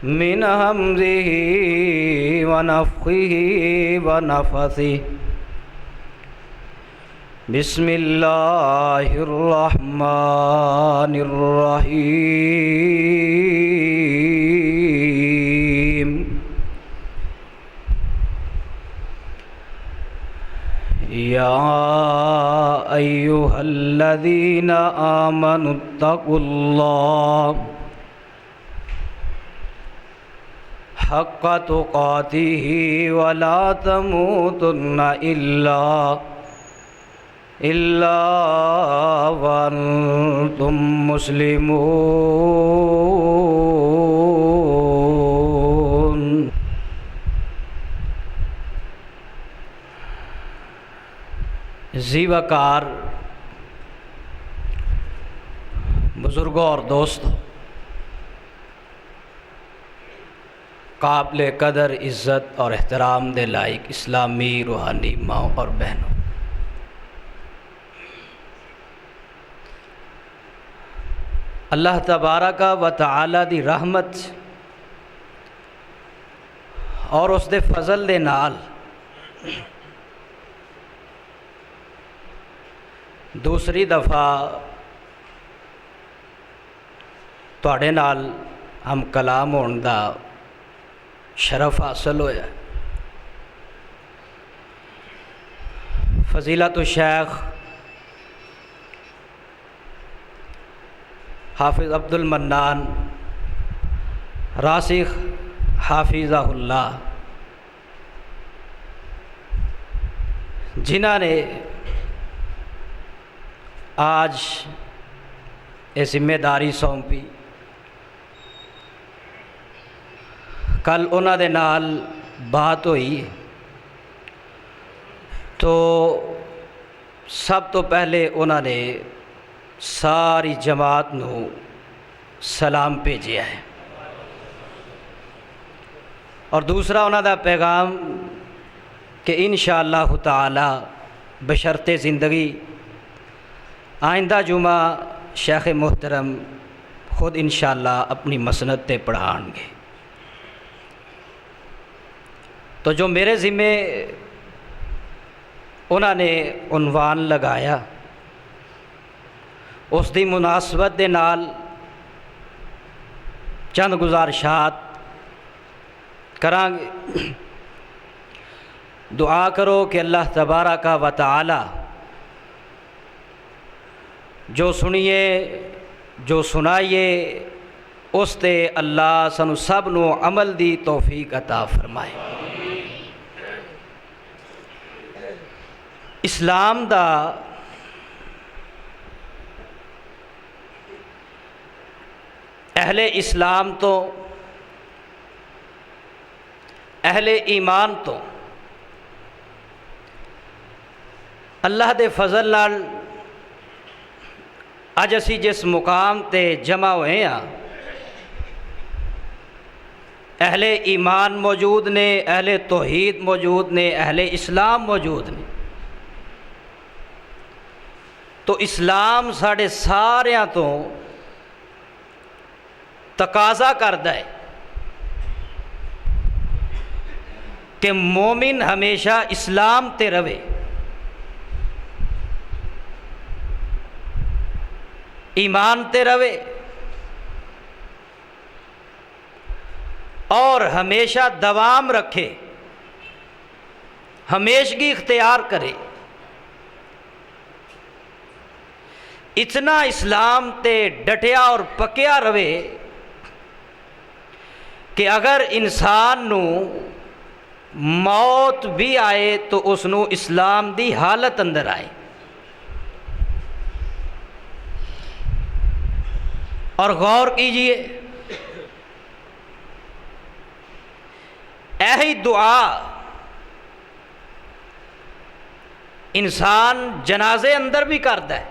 من همزه ونفخه ونفثه بسم الله الرحمن الرحيم يا أيها الذين آمنوا اتقوا الله حق تقاته ولا تموتن إلا وأنتم مسلمون۔ زیوکار بزرگوں اور دوستوں، قابل قدر عزت اور احترام دے لائق اسلامی روحانی ماں اور بہنوں، اللہ تبارک و تعالی دی رحمت اور اس دے فضل دے نال دوسری دفعہ تواڈے نال ہم کلام ہون دا شرف حاصل ہویا۔ فضیلت الشیخ حافظ عبد المنان راسخ حافظہ اللہ، جنہاں نے آج یہ ذمہ داری سونپی، کل انہاں دے نال بات ہوئی تو سب تو پہلے انہاں نے ساری جماعت نو سلام بھیجیا ہے، اور دوسرا انہاں دا پیغام کہ انشاءاللہ تعالی بشرط زندگی آئندہ جمعہ شیخ محترم خود انشاءاللہ اپنی مسند تے پڑھان گے۔ تو جو میرے ذمے انہوں نے عنوان لگایا، اس دی مناسبت دے نال چند گزارشات کراں گے۔ دعا کرو کہ اللہ تبارک و تعالی جو سنیے جو سنائیے اس تے اللہ سانو سب نو عمل دی توفیق عطا فرمائے۔ اسلام دا اہل اسلام تو اہل ایمان تو اللہ دے فضل نال اج اسی جس مقام تے جمع ہوئے ہیں، اہل ایمان موجود نے، اہل توحید موجود نے، اہل اسلام موجود نے، تو اسلام ساڑھے ساریاں تو تقاضا کردا ہے کہ مومن ہمیشہ اسلام تے رہے، ایمان تے رہے، اور ہمیشہ دوام رکھے، ہمیشگی اختیار کرے۔ اتنا اسلام تے ڈٹیا اور پکیا رہے کہ اگر انسان نو موت بھی آئے تو اس نو اسلام دی حالت اندر آئے۔ اور غور کیجئے، ایہی دعا انسان جنازے اندر بھی کرتا ہے۔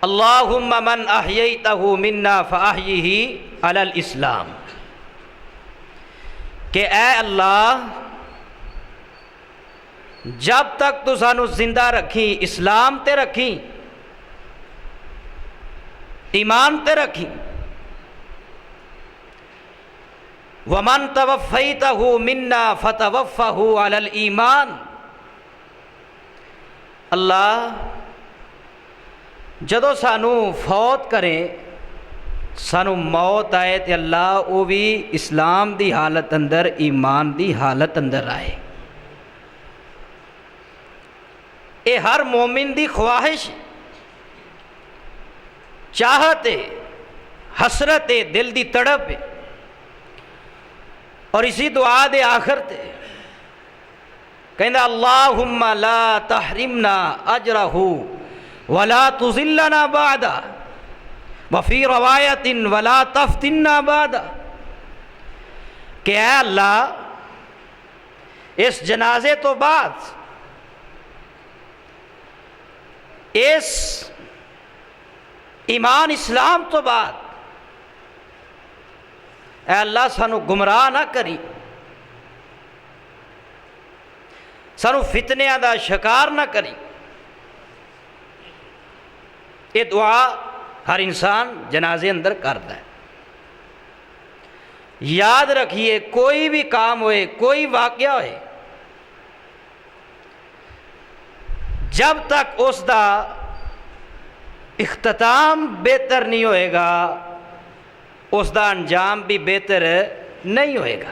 اللہم من احییتہ منا فاحیہ علی الاسلام، کہ اے اللہ جب تک تو سانو زندہ رکھی اسلام تے رکھی، ایمان تے رکھی. وَمَن تَوَفَّيْتَهُ مِنَّا فَتَوَفَّهُ عَلَى الْإِيمَانِ. اللہ جدو سانو فوت کرے، سانو موت آئے تے اللہ وہ بھی اسلام دی حالت اندر، ایمان دی حالت اندر آئے. اے ہر مومن دی خواہش، چاہت ہے، حسرت ہے، دل دی تڑپ ہے. اور اسی دعا دے آخر تے کہندا اللہم لا تحرمنا اجرہ ولا تذلنا بعدا وفی روایت ولا تفتنا بعدا، کہ اے اللہ اس جنازے تو بعد، اس ایمان اسلام تو بعد، اے اللہ سانو گمراہ نہ کری، سانو فتنیاں دا شکار نہ کری. یہ دعا ہر انسان جنازے اندر کرتا ہے. یاد رکھیے کوئی بھی کام ہوئے، کوئی واقعہ ہوئے، جب تک اس دا اختتام بہتر نہیں ہوئے گا، اس دا انجام بھی بہتر نہیں ہوئے گا.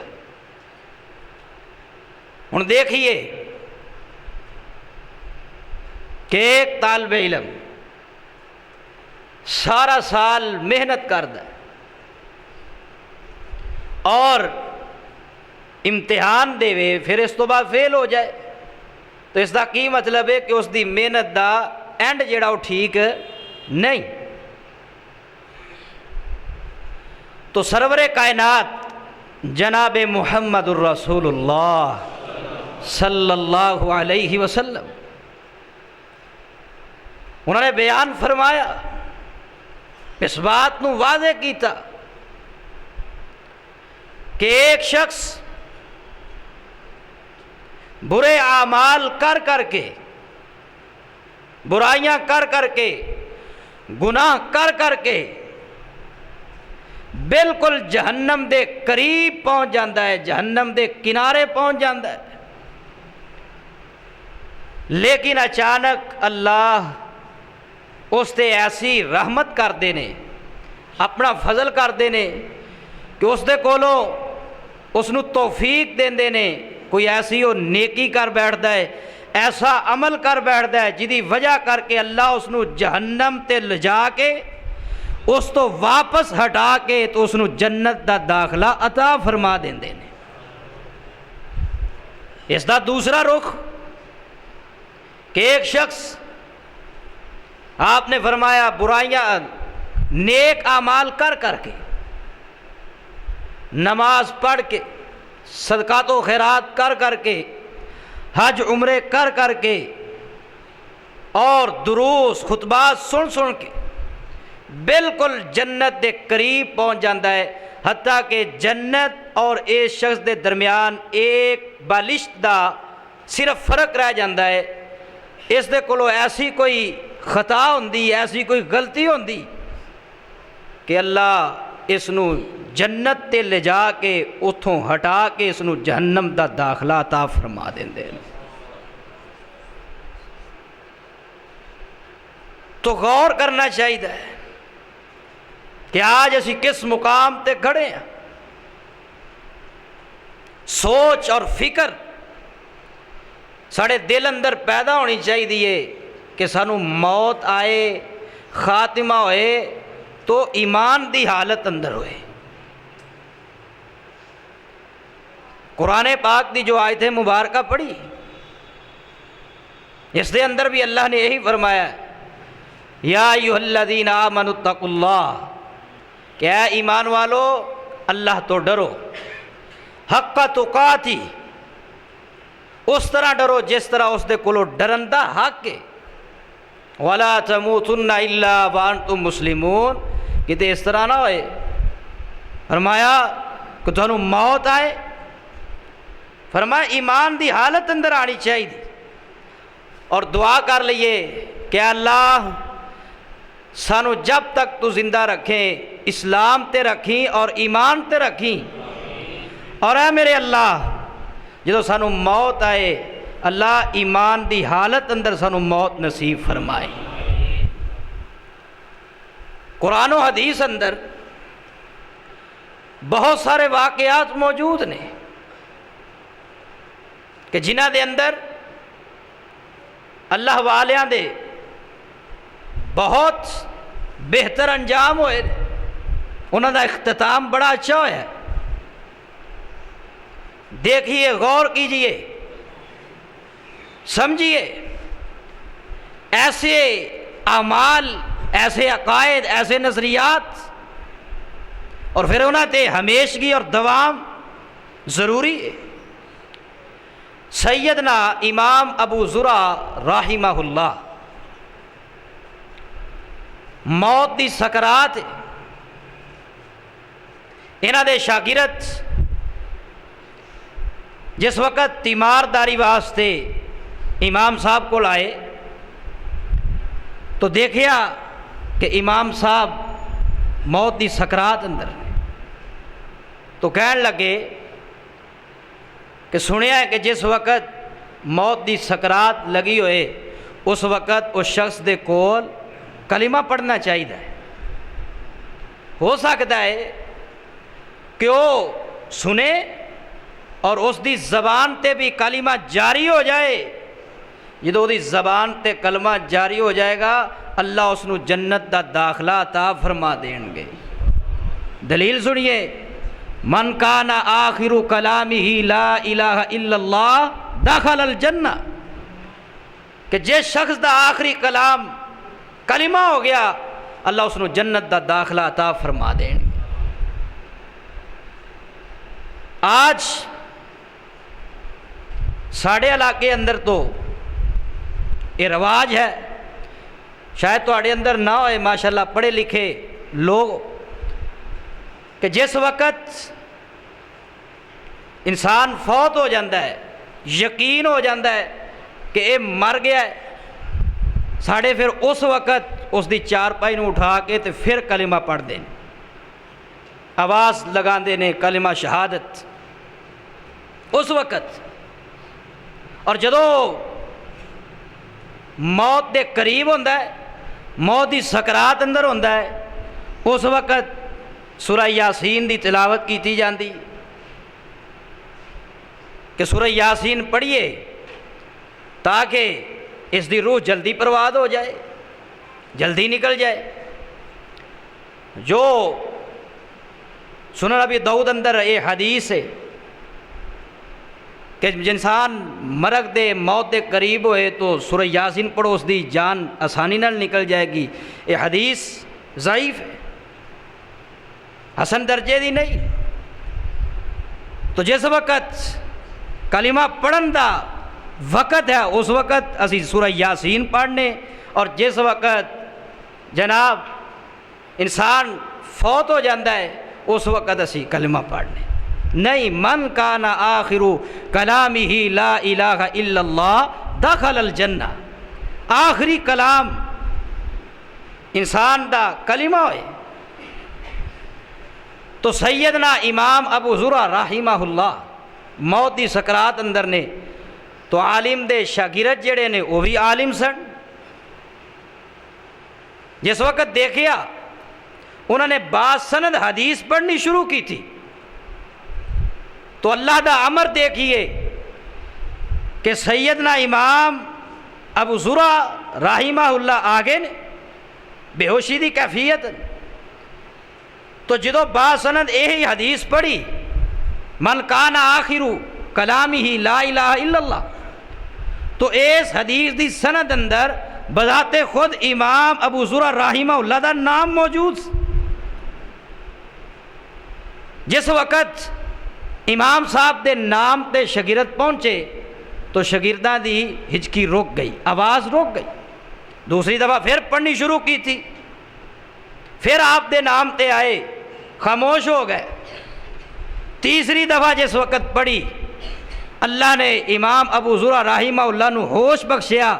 ہن دیکھیے کہ ایک طالب علم سارا سال محنت کردا ہے اور امتحان دے وے، پھر اس تو بعد فیل ہو جائے، تو اس دا کی مطلب ہے کہ اس دی محنت دا اینڈ جڑا وہ ٹھیک نہیں. تو سرور کائنات جناب محمد الرسول اللہ صلی اللہ علیہ وسلم انہوں نے بیان فرمایا، اس بات نو واضح کیتا کہ ایک شخص برے اعمال کر کر کے، برائیاں کر کر کے، گناہ کر کر کے بالکل جہنم دے قریب پہنچ جاتا ہے، جہنم دے کنارے پہنچ جاتا ہے. لیکن اچانک اللہ اس تے ایسی رحمت کر دینے، اپنا فضل کر دینے کہ اس دے کولوں اس نو توفیق دین دینے، کوئی ایسی وہ نیکی کر بیٹھتا ہے، ایسا عمل کر بیٹھتا ہے جدی وجہ کر کے اللہ اس نو جہنم تے لجا کے اس تو واپس ہٹا کے تو اس نو جنت دا داخلہ عطا فرما دین دینے. اس دا دوسرا رخ کہ ایک شخص، آپ نے فرمایا برائیاں نیک اعمال کر کر کے، نماز پڑھ کے، صدقات و خیرات کر کر کے، حج عمرے کر کر کے، اور دروس خطبات سن سن کے بالکل جنت دے قریب پہنچ جاتا ہے، حتیٰ کہ جنت اور اس شخص دے درمیان ایک بالشت دا صرف فرق رہ جاتا ہے. اس دے کولو ایسی کوئی خطا ہوندی، ایسی کوئی غلطی ہوندی کہ اللہ اس نو جنت تے لے جا کے اتھوں ہٹا کے اس نو جہنم دا داخلہ عطا فرما دیندے. تو غور کرنا چاہیے کہ آج اسی کس مقام تے کھڑے ہیں. سوچ اور فکر ساڑے دل اندر پیدا ہونی چاہیے کہ سانو موت آئے، خاتمہ ہوئے تو ایمان دی حالت اندر ہوئے. قرآن پاک دی جو آیت مبارکہ پڑھی، اس دے اندر بھی اللہ نے یہی فرمایا ہے، یا ایھا الذین آمنوا اتقوا اللہ، کہ اے ایمان والو اللہ تو ڈرو، حق تقاتی، اس طرح ڈرو جس طرح اس دے کولو ڈرندہ حق ہے، ولا تموتن الا وانتم مسلمون، کتے اس طرح نہ ہوئے. فرمایا کہ تانوں موت آئے، فرمایا ایمان دی حالت اندر آنی چاہیے، اور دعا کر لئیے کہ اللہ سانو جب تک تو زندہ رکھیں اسلام تے رکھیں اور ایمان تے رکھیں، اور اے میرے اللہ جدو سانو موت آئے اللہ ایمان دی حالت اندر سانو موت نصیب فرمائے۔ قرآن و حدیث اندر بہت سارے واقعات موجود نے کہ جنہ دے اندر اللہ والیاں دے بہت بہتر انجام ہوئے، انہوں دا اختتام بڑا اچھا ہوا ہے۔ دیکھیے، غور کیجئے، سمجھیے، ایسے اعمال، ایسے عقائد، ایسے نظریات، اور پھر انہوں تے ہمیشگی اور دوام ضروری ہے۔ سیدنا امام ابو زرع رحمہ اللہ موت دی سکرات انہاں دے شاگرد جس وقت تیمارداری واسطے امام صاحب کو لائے تو دیکھیا کہ امام صاحب موت دی سکرات اندر تو کہن لگے کہ سنیا ہے کہ جس وقت موت دی سکرات لگی ہوئے اس وقت اس شخص دے کول کلمہ پڑھنا چاہیے۔ ہو سکتا ہے کہ وہ سنے اور اس دی زبان تے بھی کلمہ جاری ہو جائے، جدو دی زبان تے کلمہ جاری ہو جائے گا اللہ اس نو جنت دا داخلہ عطا فرما دیں گے۔ دلیل سنیے، من کان آخر کلامہ لا الہ الا اللہ دخل الجنہ، کہ جس شخص دا آخری کلام کلمہ ہو گیا اللہ اس نو جنت دا داخلہ عطا فرما دیں گے۔ آج ساڑھے علاقے اندر تو یہ رواج ہے، شاید تواڈے اندر نہ ہوئے ماشاءاللہ پڑھے لکھے لوگ، کہ جس وقت انسان فوت ہو جاتا ہے یقین ہو جاتا ہے کہ یہ مر گیا ہے، ساڑھے پھر اس وقت اس دی چارپائی نو اٹھا کے تے پھر کلمہ پڑھ دیں، آواز لگا دینے کلمہ شہادت اس وقت۔ اور جدو موت دے قریب ہوتا ہے، موت دی سکرات اندر ہوتا ہے، اس وقت سورہ یاسین دی تلاوت کیتی جاندی کہ سورہ یاسین پڑھیے تاکہ اس دی روح جلدی پرواد ہو جائے، جلدی نکل جائے۔ جو سنن ابی داؤد اندر یہ حدیث ہے کہ انسان مرگ دے موت دے قریب ہوئے تو سورہ یاسین پڑھو اس دی جان آسانی نال نکل جائے گی۔ یہ حدیث ضعیف ہے، حسن درجے دی نہیں۔ تو جس وقت کلمہ پڑھن دا وقت ہے اس وقت اسی سورہ یاسین پڑھنے، اور جس وقت جناب انسان فوت ہو جاتا ہے اس وقت اسی کلمہ پڑھنے نہیں۔ من کان آخر کلامہ لا الہ الا اللہ دخل الجنہ، آخری کلام انسان دا کلمہ ہوئے۔ تو سیدنا امام ابو زرع رحمہ اللہ موت دی سکرات اندر نے تو عالم دے شاگرد جڑے نے وہ بھی عالم سن، جس وقت دیکھیا انہوں نے باسند حدیث پڑھنی شروع کی تھی تو اللہ دا امر دیکھیے کہ سیدنا امام ابو زرع رحمہ اللہ آگے نے بے ہوشی دی کیفیت، تو جدو باسند یہی حدیث پڑھی من کان آخر کلامہ لا الہ الا اللہ، تو اس حدیث دی سند اندر بذات خود امام ابو زرع رحمہ اللہ دا نام موجود۔ جس وقت امام صاحب دے نام تے شاگرد پہنچے تو شاگرداں دی ہچکی رک گئی، آواز رک گئی۔ دوسری دفعہ پھر پڑھنی شروع کی تھی، پھر آپ دے نام تے آئے، خاموش ہو گئے۔ تیسری دفعہ جس وقت پڑھی اللہ نے امام ابو زرع رحمہ اللہ نو ہوش بخشیا،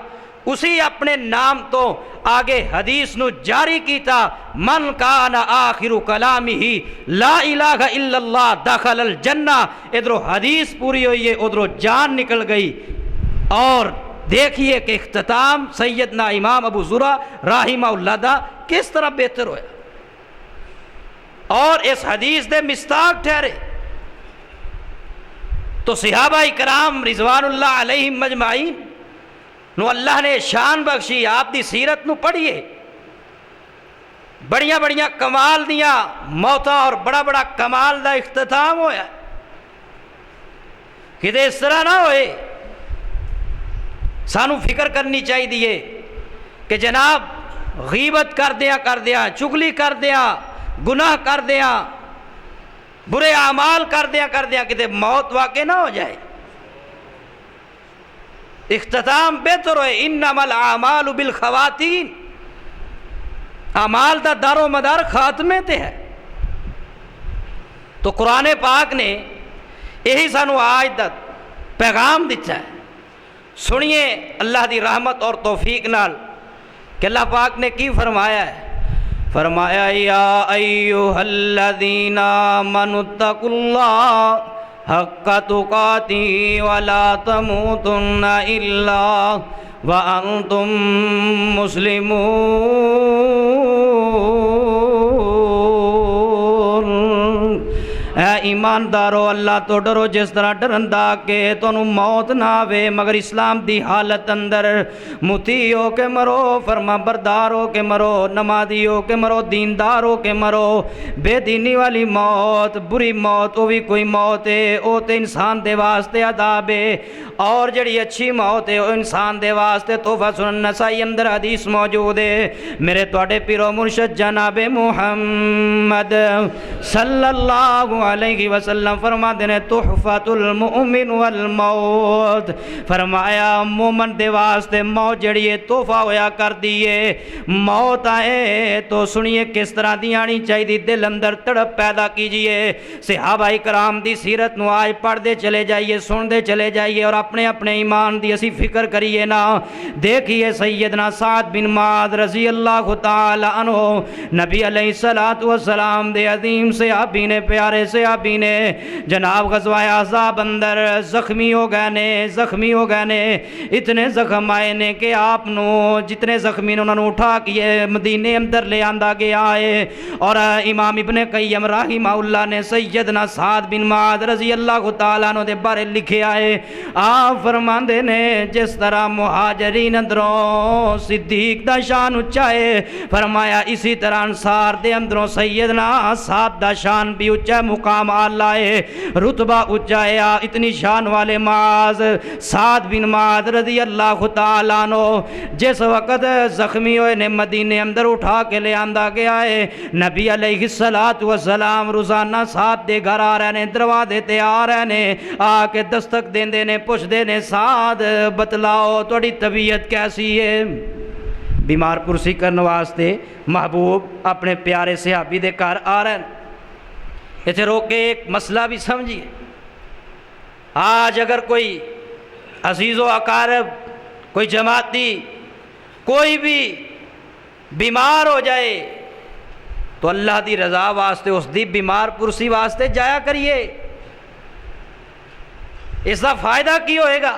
اسی اپنے نام تو آگے حدیث نو جاری کیتا، من کان آخر کلامی ہی لا الہ الا اللہ دخل الجنہ۔ ادھروں حدیث پوری ہوئی ہے، ادھروں جان نکل گئی۔ اور دیکھیے کہ اختتام سیدنا امام ابو زرع رحمہ اللہ دا کس طرح بہتر ہویا، اور اس حدیث دے مصداق ٹھہرے۔ تو صحابہ کرام رضوان اللہ علیہم مجمعین نو اللہ نے شان بخشی، آپ دی سیرت نو پڑھیے، بڑیاں بڑیاں کمال دیاں موتاں اور بڑا بڑا کمال دا اختتام ہویا۔ کدے اس طرح نہ ہوئے، سانو فکر کرنی چاہیے کہ جناب غیبت کر دیا چگلی کر دیا، گناہ کر دیا، برے اعمال کر دیا کتے موت واقع نہ ہو جائے، اختتام بہتر ہوئے۔ انما الاعمال بالخواتین، اعمال دا دار و مدار خاتمے تے ہے۔ تو قرآن پاک نے یہی سانو آج تک پیغام دیتا ہے، سنیے اللہ دی رحمت اور توفیق نال کہ اللہ پاک نے کی فرمایا ہے۔ فرمایا یا ایھا الذین آمنوا اتقوا اللہ حق تقاتہ ولا تموتن الا وانتم مسلمون۔ اے ایماندارو اللہ تو ڈرو جس طرح ڈرندا کہ تانوں موت نہ آوے مگر اسلام دی حالت اندر، مطیع ہو کے مرو، فرما بردار ہو کے مرو، نمازی ہو کے مرو، دیندار ہو کے مرو۔ بے دینی والی موت، بری موت، وہ بھی کوئی موت ہے، وہ تے انسان دے واسطے عذاب ہے، اور جڑی اچھی موت ہے وہ انسان دے واسطے تحفہ۔ سنن نسائی اندر حدیث موجود ہے، میرے تواڈے پیرو مرشد جناب محمد صلی اللہ علیہ وسلم فرماتے ہیں تحفۃ المؤمن والموت، فرمایا مومن دے واسطے موت جڑی ہے تحفہ ہویا کر دیے۔ موت آئے تو سنیے کس طرح دی آنی چاہیے، دل اندر تڑپ پیدا کیجئے۔ صحابہ کرام دی سیرت نو آج پڑھ دے چلے جائیے، سن دے چلے جائیے، اور اپنے اپنے ایمان دی اسی فکر کریے نا۔ دیکھیے سیدنا سعد بن معاذ رضی اللہ تعالی عنہ، نبی علیہ الصلوۃ والسلام دے عظیم صحابی نے، پیارے صحابی نے، جناب غزوہ احزاب اندر زخمی ہو گئے نے، اتنے زخم آئے نے کہ آپ نو جتنے زخمی نے انہوں نے اٹھا کے مدینے اندر لے آندا گیا ہے۔ اور امام ابن قیم رحمہ اللہ نے سیدنا سعد بن معاذ رضی اللہ تعالیٰ عنہ دے بارے لکھیا ہے، آپ فرماندے نے جس طرح مہاجرین اندروں صدیق دا شان اچھا ہے، فرمایا اسی طرح انصار دے اندروں سیدنا سعد دا شان بھی اچھا ہے، مقام اعلیٰ ہے، رتبہ اچھا ہے۔ اتنی شان والے معاذ سعد بن معاذ رضی اللہ تعالیٰ عنہ جس وقت زخمی ہوئے نے مدینے اندر اٹھا کے لے آندا گیا ہے، نبی علیہ الصلوۃ والسلام روزانہ سعد دے گھر آ رہے نے، دروازے تے آ رہے نے، آ کے دستک دیندے نے، پوچھدے نے سعد بتلاؤ تہاڈی طبیعت کیسی ہے؟ بیمار پرسی کرنے واسطے محبوب اپنے پیارے صحابی دے گھر آ رہے ہیں۔ اتنے روک کے ایک مسئلہ بھی سمجھیے، آج اگر کوئی عزیز و اقارب، کوئی جماعتی، کوئی بھی بیمار ہو جائے تو اللہ دی رضا واسطے اس دی بیمار پرسی واسطے جایا کریے، اس کا فائدہ کی ہوئے گا؟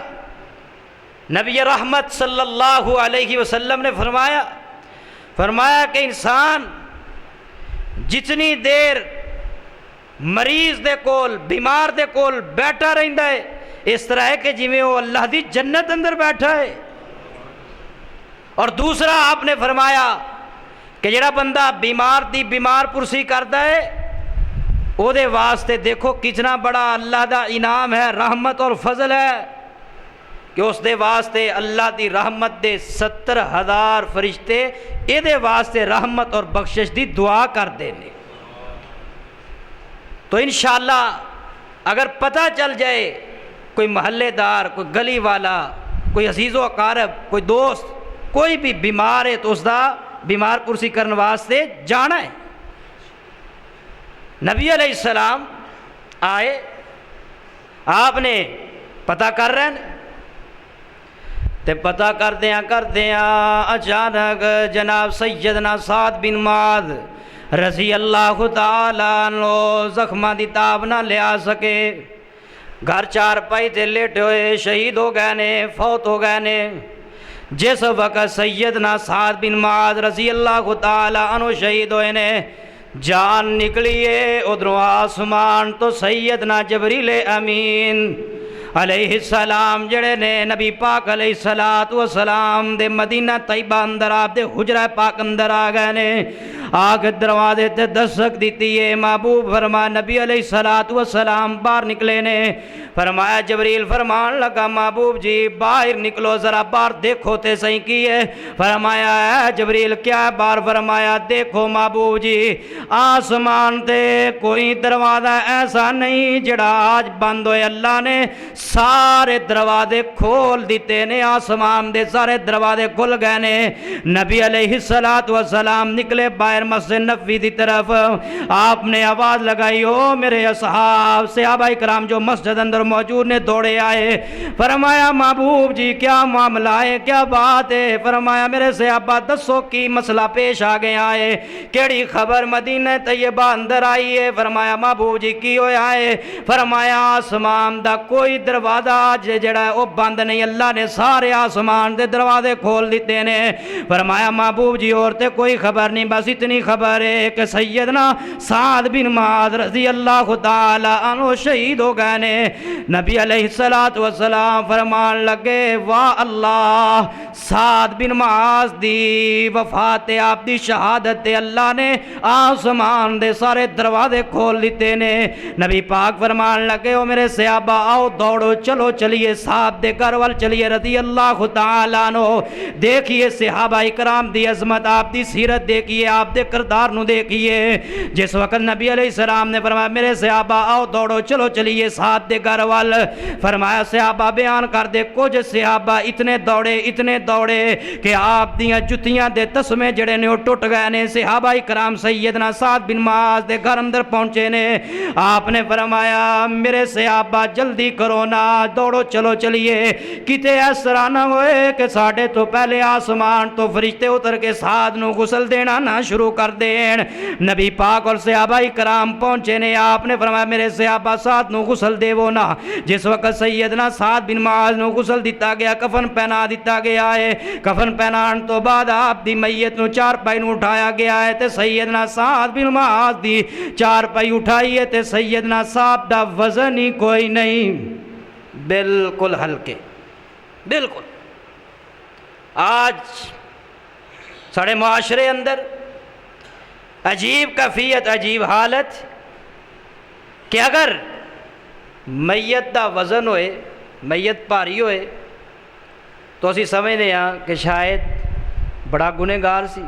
نبی رحمت صلی اللہ علیہ وسلم نے فرمایا کہ انسان جتنی دیر مریض دے کول، بیمار دے کول بیٹھا رہندا ہے، اس طرح ہے کہ جویں وہ اللہ دی جنت اندر بیٹھا ہے۔ اور دوسرا آپ نے فرمایا کہ جڑا بندہ بیمار پرسی کرتا ہے او دے واسطے دیکھو کتنا بڑا اللہ دا انعام ہے، رحمت اور فضل ہے کہ اس دے واسطے اللہ دی رحمت دے 70,000 فرشتے اے دے واسطے رحمت اور بخشش دی دعا کر دینے۔ تو انشاءاللہ اگر پتہ چل جائے کوئی محلے دار، کوئی گلی والا، کوئی عزیز و اقارب، کوئی دوست، کوئی بھی بیمار ہے تو اس دا بیمار پرسی کرنے واسطے جانا ہے۔ نبی علیہ السلام آئے، آپ نے پتہ کر رہے ہیں، تے پتہ کردیاں اچانک جناب سیدنا سعد بن معاذ رضی اللہ تعالیٰ عنہ زخماں دی تاب نہ لیا سکے، گھر چار پائی تے لیٹے ہوئے شہید ہو گئے نے، فوت ہو گئے نے۔ جس وقت سیدنا سعد بن معاذ رضی اللہ تعالیٰ عنہ شہید ہوئے نے، جان نکلیے ادھروں آسمان تو سیدنا جبریل امین علیہ السلام جڑے نے نبی پاک علیہ السلام دے مدینہ طیبہ اندر آپ دے حجرہ پاک اندر آ گئے نے، آگ دروازے تے دستک دیتی ہے، محبوب فرما نبی علیہ السلام باہر نکلے نے، فرمایا جبریل فرمان لگا محبوب جی باہر نکلو ذرا باہر دیکھو تے صحیح کی ہے، فرمایا اے جبریل کیا ہے باہر، فرمایا دیکھو محبوب جی آسمان تے کوئی دروازہ ایسا نہیں جڑا آج بند ہوئے، اللہ نے سارے دروازے کھول دیتے نے، آسمان دے سارے دروازے کھل گئے نے۔ نبی علیہ السلام نکلے باہر مسجد نبوی دی طرف، آپ نے آواز لگائی او میرے اصحاب، صحابہ کرام جو مسجد اندر موجود نے دوڑے آئے، فرمایا محبوب جی کیا معاملہ ہے، کیا بات ہے، فرمایا میرے صحابہ دسو کی مسئلہ پیش آ گیا ہے، کیڑی خبر مدینہ طیبہ اندر آئی ہے، فرمایا محبوب جی کی ہویا ہے، فرمایا آسمان دا کوئی دروازہ آج جڑا ہے وہ بند نہیں، اللہ نے سارے آسمان دے دروازے کھول دیتے نے، فرمایا محبوب جی اور تے کوئی خبر نہیں، بس اتنی خبر ہے کہ سیدنا سعد بن معاذ رضی اللہ تعالی عنہ شہید ہو گئے نے۔ نبی علیہ السلام فرمان لگے واہ اللہ، سعد بن معاذ دی وفات آپ دی شہادت اللہ نے آسمان دے سارے دروازے کھول دیتے نے۔ نبی پاک فرمان لگے او میرے صحابہ آؤ دوڑو چلو چلیے صاحب دے گھر وال چلیے رضی اللہ تعالیٰ عنہ، دیکھیے صحابہ اکرام دی عظمت، آپ دی سیرت دیکھیے، آپ دے کردار نو دیکھیے۔ جس وقت نبی علیہ السلام نے فرمایا میرے صحابہ آؤ دوڑو چلو چلیے صاحب دے گھر وال، فرمایا صحابہ بیان کر دے کچھ صحابہ اتنے دوڑے کہ آپ دیاں جتیاں دے تسمے جڑے نے وہ ٹوٹ گئے نے۔ صحابہ اکرام سیدنا سعد بن معاذ دے گھر اندر پہنچے نے، آپ نے فرمایا میرے صحابہ جلدی کرو نا دوڑو چلو چلیے، کتے اس طرح نہ ہوئے کہ ساڑھے تو پہلے آسمان تو فرشتے اتر کے سعد نو غسل دینا نہ شروع کر دین۔ نبی پاک اور صحابہ کرام پہنچے نے، آپ نے فرمایا میرے صحابہ سعد نو غسل دے وہ نا۔ جس وقت سیدنا سعد بن معاذ نو غسل دیتا گیا، کفن پہنا دیتا گیا ہے، کفن پہنان تو بعد آپ دی میت نو چار پائی نو اٹھایا گیا ہے تے سیدنا سعد بن معاذ دی چار پائی اٹھائی ہے تے سیدنا صاحب دا وزن ہی کوئی نہیں، بالکل ہلکے، بالکل۔ آج ساڑھے معاشرے اندر عجیب کیفیت، عجیب حالت کہ اگر میت دا وزن ہوئے، میت بھاری ہوئے تو اسی سمجھتے ہیں کہ شاید بڑا گنہگار سی،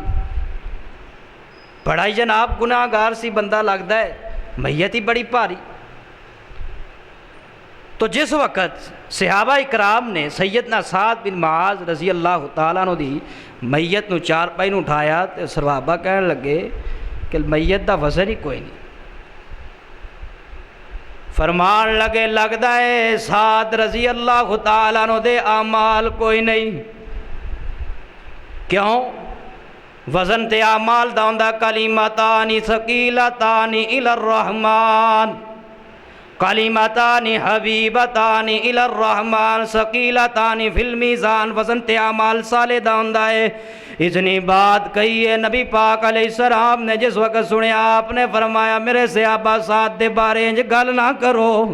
بڑا ہی جناب گناہگار سی بندہ لگتا ہے، میت ہی بڑی بھاری۔ تو جس وقت صحابہ اکرام نے سیدنا سعد بن معاذ رضی اللہ تعالیٰ عنہ دی میت نو چار پائی نو اٹھایا تو صحابہ کہنے لگے کہ میت دا وزن ہی کوئی نہیں، فرمان لگے لگدا ہے سعد رضی اللہ تعالیٰ عنہ دے اعمال کوئی نہیں۔ کیوں؟ وزن تے اعمال دا ہوندا کلمتان ثقیلتان الی الرحمن، کلمتان حبیبتان الی الرحمن ثقیلتان فی المیزان، وزن تے اعمال صالح دا ہوندا ہے۔ اتنی بات کہی ہے نبی پاک علیہ السلام نے، جس وقت سنیا آپ نے فرمایا میرے صحابہ سعد دے بارے انج گل نہ کرو،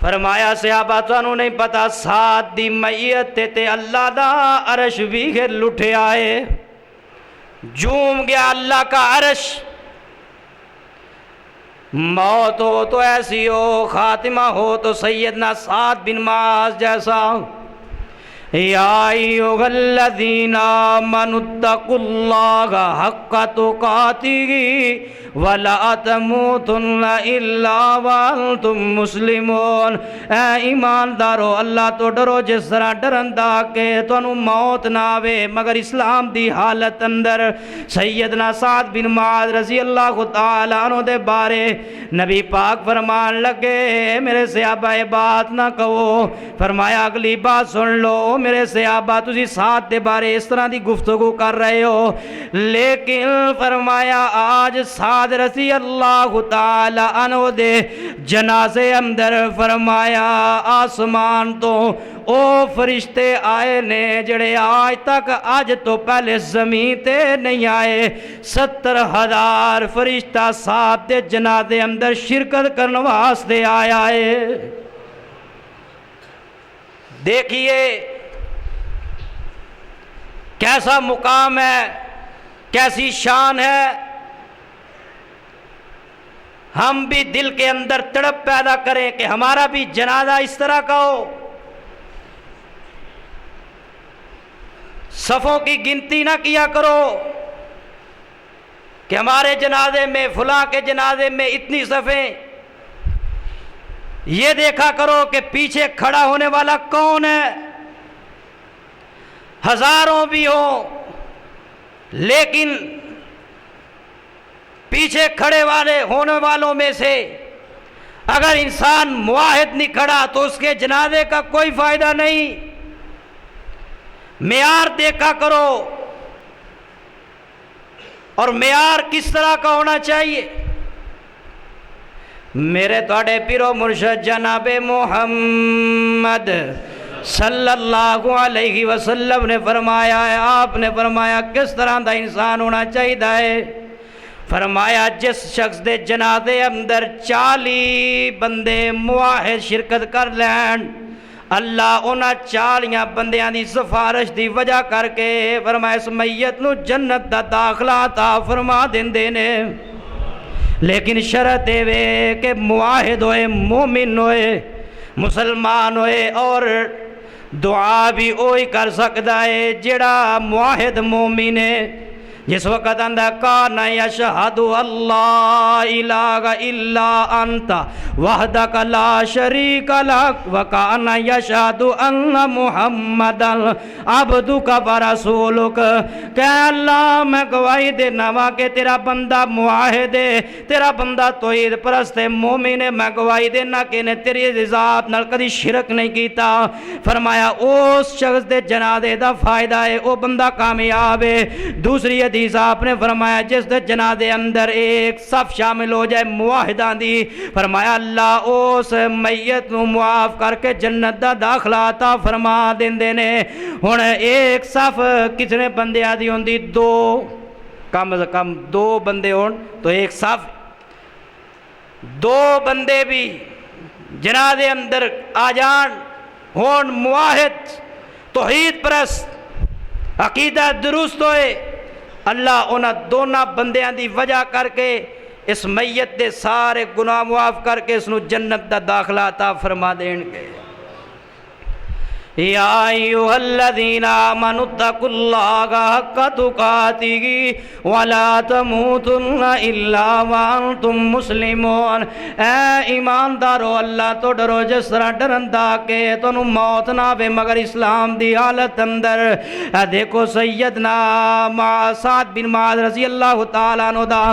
فرمایا صحابہ تانوں نہیں پتا سعد دی میت تے اللہ دا عرش بھی لٹھیا ہے، جوم گیا اللہ کا عرش۔ موت ہو تو ایسی ہو، خاتمہ ہو تو سیدنا سعد بن معاذ جیسا۔ یا ایھا الذین آمنوا اتقوا اللہ حق تقاتہ ولا تموتن الا وانتم مسلمون۔ اے ایماندارو اللہ تو ڈرو جس طرح ڈرندا کہ تانوں موت نہ آوے مگر اسلام دی حالت اندر۔ سیدنا سعد بن معاذ رضی اللہ تعالی عنہ دے بارے نبی پاک فرمان لگے میرے صحابہ بات نہ کہو، فرمایا اگلی بات سن لو میرے صحابہ تسی ساتھ دے بارے اس طرح دی گفتگو کر رہے ہو، لیکن فرمایا آج سعد رضی اللہ تعالی عنہ دے جنازے اندر فرمایا آسمان تو او فرشتے آئے نے جڑے آج تک آج تو پہلے زمین تے نہیں آئے۔ 70,000 فرشتہ صاحب دے جنازے اندر شرکت کرنے واسطے آیا ہے۔ دیکھیے کیسا مقام ہے، کیسی شان ہے۔ ہم بھی دل کے اندر تڑپ پیدا کریں کہ ہمارا بھی جنازہ اس طرح کا ہو۔ صفوں کی گنتی نہ کیا کرو کہ ہمارے جنازے میں فلاں کے جنازے میں اتنی صفیں، یہ دیکھا کرو کہ پیچھے کھڑا ہونے والا کون ہے۔ ہزاروں بھی ہوں لیکن پیچھے کھڑے ہونے والوں میں سے اگر انسان موحد نہیں کھڑا تو اس کے جنازے کا کوئی فائدہ نہیں۔ معیار دیکھا کرو، اور معیار کس طرح کا ہونا چاہیے۔ میرے تواڈے پیرو مرشد جناب محمد صلی اللہ علیہ وسلم نے فرمایا ہے، آپ نے فرمایا کس طرح دا انسان ہونا چاہیے۔ فرمایا جس شخص دے جنازے اندر 40 بندے موحد شرکت کر لین، اللہ انہاں 40 بندیاں دی سفارش دی وجہ کر کے فرمایا اس میت نو جنت دا داخلہ عطا فرما دیندے نے، لیکن شرط وے کہ موحد ہوئے، مومن ہوئے، مسلمان ہوئے، اور دعا بھی وہی کر سکتا ہے جڑا موحد مومن ہے۔ جس وقت اندہ کان یشہد اللہ الہ الا انت وحدک لا شریک لک وکان یشہد ان محمدا عبدک ورسولک، کہ اللہ میں گواہی دینا وا کہ تیرا بندہ موحد ہے، تیرا بندہ توحید پرست ہے، مومن ہے، میں گواہی دینا کہ نے تیری ذات نال کدی شرک نہیں کیتا۔ فرمایا اس شخص دے جنازے دا فائدہ ہے، وہ بندہ کامیاب ہے۔ دوسری حدیث آپ نے فرمایا جس دے جنازے اندر ایک صف شامل ہو جائے موحداں دی، فرمایا اللہ اس میت نو معاف کر کے جنت دا داخلہ عطا فرما دیندے نے۔ ہن ایک صف کتنے بندیاں دی ہوندی؟ 2، کم از کم 2 بندے ہون تو ایک صف، 2 بندے بھی جنازے اندر آ جان ہون موحد توحید پرست عقیدہ درست ہوئے، اللہ انہاں دونوں بندیاں دی وجہ کر کے اس میت دے سارے گناہ معاف کر کے اس نو جنت دا داخلہ عطا فرما دین گے۔ یا ایھا الذین آمنوا اتقوا اللہ حق تقاتہ ولا تموتن الا وانتم مسلمون۔ اے ایماندارو اللہ تو ڈرو جس طرح ڈرندا کہ تانوں موت نہ آوے مگر اسلام دی حالت اندر۔ دیکھو سیدنا سعد بن معاذ رضی اللہ تعالیٰ عنہ دا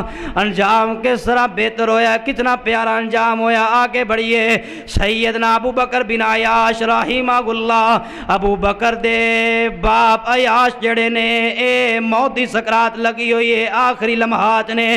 انجام کس طرح بہتر ہویا، کتنا پیارا انجام ہویا۔ آگے بڑھئے سیدنا ابو بکر بن عیاش رحمہ اللہ، ابو بکر دے باپ عیاش جڑے نے اے موت دی سکرات لگی ہوئی ہے، آخری لمحات نے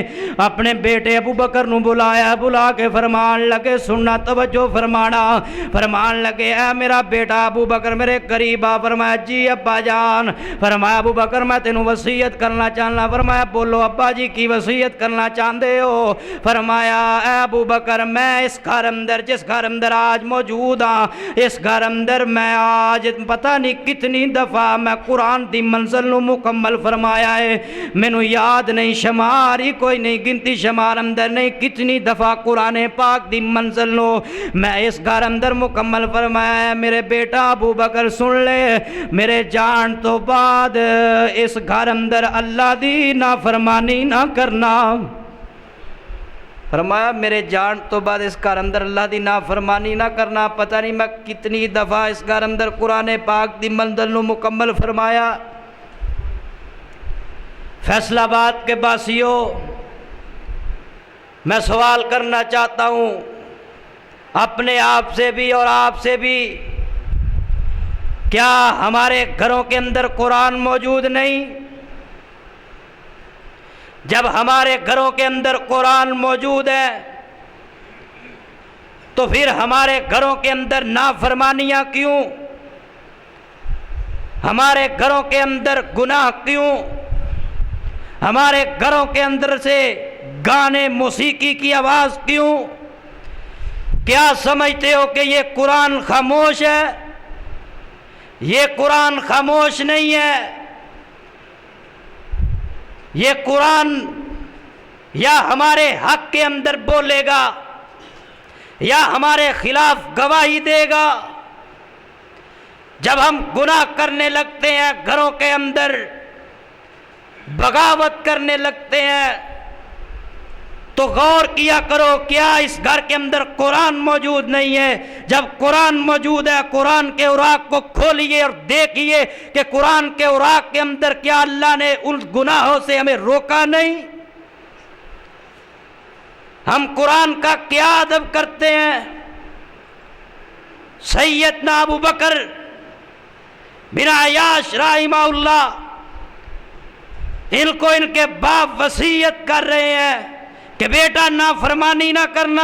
اپنے بیٹے ابو بکر نو بلایا، بلا کے فرمان لگے سننا توجہ فرمانا، فرمان لگے اے میرا بیٹا ابو بکر میرے قریب آ۔ فرمایا جی ابا جان۔ فرمایا ابو بکر میں تینوں وصیت کرنا چاہنا۔ فرمایا بولو ابا جی کی وصیت کرنا چاہندے ہو؟ فرمایا اے ابو بکر میں اس گھر اندر جس گھر اندر آج موجود ہاں اس گھر اندر میں آج پتہ نہیں کتنی دفعہ میں قرآن دی منزل نو مکمل فرمایا ہے، مینوں یاد نہیں، شمار ہی کوئی نہیں، گنتی شمار اندر نہیں، کتنی دفعہ قرآن پاک دی منزل نو میں اس گھر اندر مکمل فرمایا ہے۔ میرے بیٹا ابو بکر سن لے، میرے جان تو بعد اس گھر اندر اللہ دی نافرمانی نہ کرنا۔ فرمایا میرے جان تو بعد اس گھر اندر اللہ دی نافرمانی نہ کرنا۔ پتہ نہیں میں کتنی دفعہ اس گھر اندر قرآن پاک دی منزل نو مکمل فرمایا۔ فیصل آباد کے باسیوں، میں سوال کرنا چاہتا ہوں اپنے آپ سے بھی اور آپ سے بھی، کیا ہمارے گھروں کے اندر قرآن موجود نہیں؟ جب ہمارے گھروں کے اندر قرآن موجود ہے تو پھر ہمارے گھروں کے اندر نافرمانیاں کیوں؟ ہمارے گھروں کے اندر گناہ کیوں؟ ہمارے گھروں کے اندر سے گانے موسیقی کی آواز کیوں؟ کیا سمجھتے ہو کہ یہ قرآن خاموش ہے؟ یہ قرآن خاموش نہیں ہے۔ یہ قرآن یا ہمارے حق کے اندر بولے گا یا ہمارے خلاف گواہی دے گا۔ جب ہم گناہ کرنے لگتے ہیں، گھروں کے اندر بغاوت کرنے لگتے ہیں، تو غور کیا کرو کیا اس گھر کے اندر قرآن موجود نہیں ہے؟ جب قرآن موجود ہے، قرآن کے اوراق کو کھولیے اور دیکھیے کہ قرآن کے اوراق کے اندر کیا اللہ نے ان گناہوں سے ہمیں روکا نہیں؟ ہم قرآن کا کیا ادب کرتے ہیں؟ سیدنا ابو بکر بن عیاش رحمہ اللہ، ان کو ان کے باپ وصیت کر رہے ہیں کہ بیٹا نافرمانی نہ کرنا،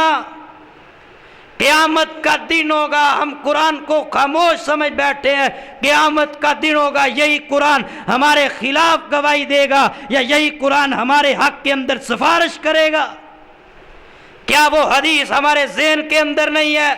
قیامت کا دن ہوگا۔ ہم قرآن کو خاموش سمجھ بیٹھے ہیں، قیامت کا دن ہوگا، یہی قرآن ہمارے خلاف گواہی دے گا یا یہی قرآن ہمارے حق کے اندر سفارش کرے گا۔ کیا وہ حدیث ہمارے ذہن کے اندر نہیں ہے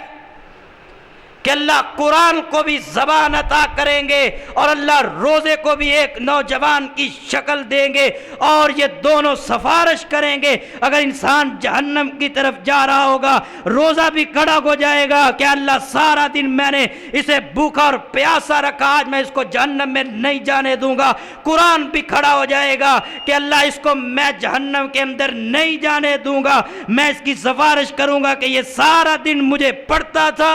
کہ اللہ قرآن کو بھی زبان عطا کریں گے اور اللہ روزے کو بھی ایک نوجوان کی شکل دیں گے اور یہ دونوں سفارش کریں گے؟ اگر انسان جہنم کی طرف جا رہا ہوگا، روزہ بھی کھڑا ہو جائے گا کہ اللہ سارا دن میں نے اسے بھوکا اور پیاسا رکھا، آج میں اس کو جہنم میں نہیں جانے دوں گا۔ قرآن بھی کھڑا ہو جائے گا کہ اللہ اس کو میں جہنم کے اندر نہیں جانے دوں گا، میں اس کی سفارش کروں گا کہ یہ سارا دن مجھے پڑھتا تھا۔